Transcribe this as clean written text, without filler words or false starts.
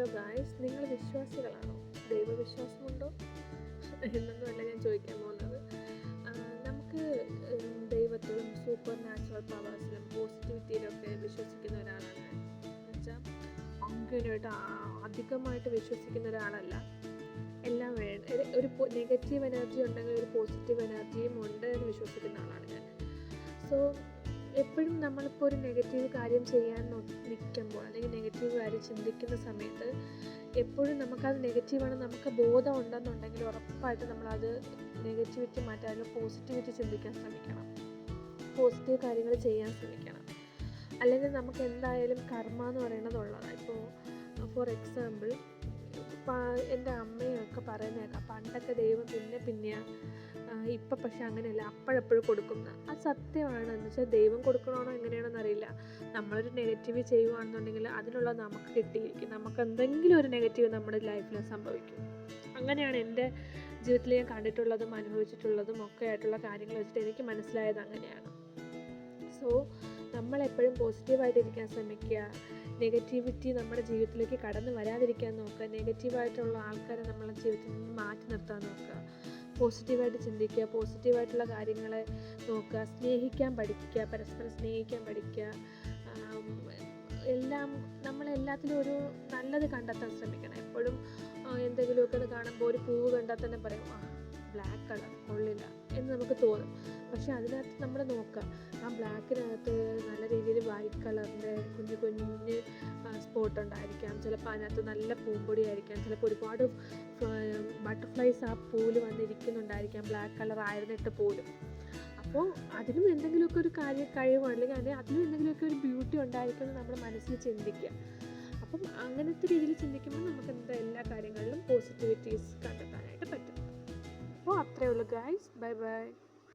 Hello guys, നിങ്ങൾ വിശ്വാസികളാണോ? ദൈവവിശ്വാസമുണ്ടോ എന്നൊന്നുമല്ല ഞാൻ ചോദിക്കാൻ പോകുന്നത്. നമുക്ക് ദൈവത്തിലും സൂപ്പർ നാച്ചുറൽ പവേഴ്സിലും പോസിറ്റിവിറ്റിയിലൊക്കെ വിശ്വസിക്കുന്ന ഒരാളാണ് ഞാൻ. എന്നുവെച്ചാൽ ഭയങ്കരമായിട്ട് അധികമായിട്ട് വിശ്വസിക്കുന്ന ഒരാളല്ല. എല്ലാം ഒരു നെഗറ്റീവ് എനർജി ഉണ്ടെങ്കിൽ ഒരു പോസിറ്റീവ് എനർജിയും ഉണ്ട് എന്ന് വിശ്വസിക്കുന്ന ആളാണ് ഞാൻ. സോ എപ്പോഴും നമ്മളിപ്പോൾ ഒരു നെഗറ്റീവ് കാര്യം ചെയ്യാൻ നിൽക്കുമ്പോൾ അല്ലെങ്കിൽ നെഗറ്റീവ് കാര്യം ചിന്തിക്കുന്ന സമയത്ത് എപ്പോഴും നമുക്കത് നെഗറ്റീവാണ് നമുക്ക് ബോധം ഉണ്ടെന്നുണ്ടെങ്കിൽ ഉറപ്പായിട്ട് നമ്മളത് നെഗറ്റിവിറ്റി മാറ്റാതെ പോസിറ്റിവിറ്റി ചിന്തിക്കാൻ ശ്രമിക്കണം, പോസിറ്റീവ് കാര്യങ്ങൾ ചെയ്യാൻ ശ്രമിക്കണം. അല്ലെങ്കിൽ നമുക്ക് എന്തായാലും കർമ്മ എന്ന് പറയുന്നത് ഉള്ളതാണ്. ഇപ്പോൾ ഫോർ എക്സാമ്പിൾ എൻ്റെ അമ്മയൊക്കെ പറയുന്നേക്കാം, പണ്ടൊക്കെ ദൈവം പിന്നെയാണ്, ഇപ്പം പക്ഷെ അങ്ങനെയല്ല, അപ്പോഴെപ്പോഴും കൊടുക്കുന്ന. അത് സത്യമാണ്. എന്ന് വെച്ചാൽ ദൈവം കൊടുക്കണമാണോ എങ്ങനെയാണെന്ന് അറിയില്ല. നമ്മളൊരു നെഗറ്റീവ് ചെയ്യുകയാണെന്നുണ്ടെങ്കിൽ അതിനുള്ള നമുക്ക് കിട്ടിയിരിക്കും. നമുക്ക് എന്തെങ്കിലും ഒരു നെഗറ്റീവ് നമ്മുടെ ലൈഫിൽ സംഭവിക്കും. അങ്ങനെയാണ് എൻ്റെ ജീവിതത്തിൽ ഞാൻ കണ്ടിട്ടുള്ളതും അനുഭവിച്ചിട്ടുള്ളതും ഒക്കെ ആയിട്ടുള്ള കാര്യങ്ങൾ വെച്ചിട്ട് എനിക്ക് മനസ്സിലായത് അങ്ങനെയാണ്. സോ നമ്മളെപ്പോഴും പോസിറ്റീവായിട്ടിരിക്കാൻ ശ്രമിക്കുക, നെഗറ്റിവിറ്റി നമ്മുടെ ജീവിതത്തിലേക്ക് കടന്നു വരാതിരിക്കാൻ നോക്കുക, നെഗറ്റീവായിട്ടുള്ള ആൾക്കാരെ നമ്മളെ ജീവിതത്തിൽ നിന്ന് മാറ്റി നിർത്താൻ നോക്കുക, പോസിറ്റീവായിട്ട് ചിന്തിക്കുക, പോസിറ്റീവായിട്ടുള്ള കാര്യങ്ങളെ നോക്കുക, സ്നേഹിക്കാൻ പഠിക്കുക, പരസ്പരം സ്നേഹിക്കാൻ പഠിക്കുക. നമ്മളെല്ലാത്തിലും ഒരു നല്ലത് കണ്ടെത്താൻ ശ്രമിക്കണം. എപ്പോഴും എന്തെങ്കിലുമൊക്കെ കാണുമ്പോൾ ഒരു പൂവ് കണ്ടാൽ തന്നെ പറയും, ബ്ലാക്ക് കളർ കൊള്ളില്ല എന്ന് നമുക്ക് തോന്നും. പക്ഷെ അതിനകത്ത് നമ്മൾ നോക്കുക, ആ ബ്ലാക്കിനകത്ത് നല്ല രീതിയിൽ വൈറ്റ് കളറിൻ്റെ കുഞ്ഞു കുഞ്ഞ് സ്പോട്ട് ഉണ്ടായിരിക്കാം. ചിലപ്പോൾ അതിനകത്ത് നല്ല പൂമ്പൊടി ആയിരിക്കാം. ചിലപ്പോൾ ഒരുപാട് ബട്ടർഫ്ലൈസ് ആ പൂവിൽ വന്നിരിക്കുന്നുണ്ടായിരിക്കാം, ബ്ലാക്ക് കളർ ആയിരുന്നിട്ട് പോലും. അപ്പോൾ അതിനും എന്തെങ്കിലുമൊക്കെ ഒരു കഴിവ് അല്ലെങ്കിൽ അതിനും എന്തെങ്കിലുമൊക്കെ ഒരു ബ്യൂട്ടി ഉണ്ടായിരിക്കുമെന്ന് നമ്മുടെ മനസ്സിൽ ചിന്തിക്കുക. അപ്പം അങ്ങനത്തെ രീതിയിൽ ചിന്തിക്കുമ്പോൾ നമുക്ക് എല്ലാ കാര്യങ്ങളിലും പോസിറ്റിവിറ്റീസ് കണ്ടെത്താനായിട്ട് പറ്റും. അപ്പോൾ അത്രയേ ഉള്ളൂ ഗൈസ്. Bye bye.